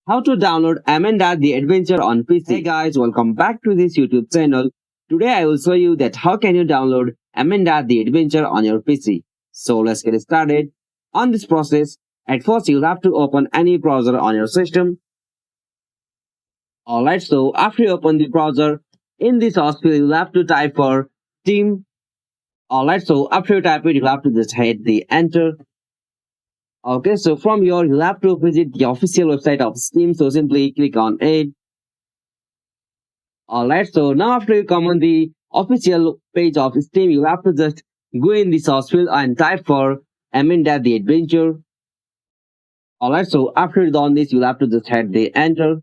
How to download Amanda the Adventure on PC. Hey guys, welcome back to this YouTube channel. Today I will show you that how can you download Amanda the Adventure on your PC. So let's get started. On this process, at first you'll have to open any browser on your system. Alright, so after you open the browser, in this source field you'll have to type for Steam. Alright, so after you type it, you'll have to just hit the enter. Okay, so from here you'll have to visit the official website of Steam. So simply click on it. Alright, so now after you come on the official page of Steam, you have to just go in the source field and type for Amanda the Adventure. Alright, so after you done this, you'll have to just hit the enter.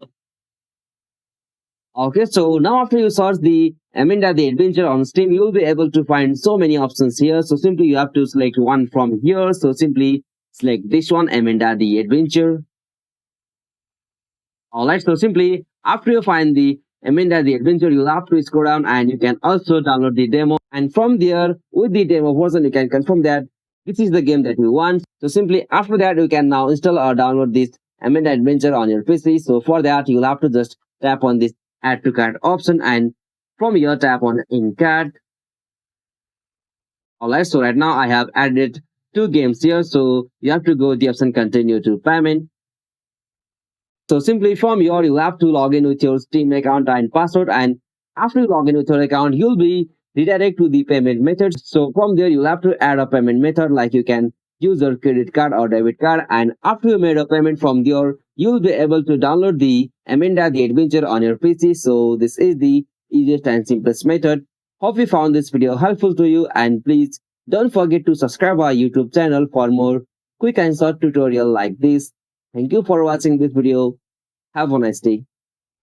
Okay, so now after you search the Amanda the Adventure on Steam, you'll be able to find so many options here. So simply you have to select one from here. So simply select this one, Amanda the Adventure. Alright, so simply after you find the Amanda the Adventure, you'll have to scroll down and you can also download the demo. And from there, with the demo version, you can confirm that this is the game that you want. So simply after that, you can now install or download this Amanda Adventure on your PC. So for that, you'll have to just tap on this add to cart option and from here tap on in cart. Alright, so right now I have added two games here. So you have to go the option continue to payment. So simply from here, you have to log in with your Steam account and password. And after you log in with your account, you'll be redirected to the payment method. So from there, you'll have to add a payment method like you can use your credit card or debit card. And after you made a payment from there, you'll be able to download the Amanda the Adventure on your PC. So this is the easiest and simplest method. Hope you found this video helpful to you. And please don't forget to subscribe our YouTube channel for more quick and short tutorial like this. Thank you for watching this video. Have a nice day.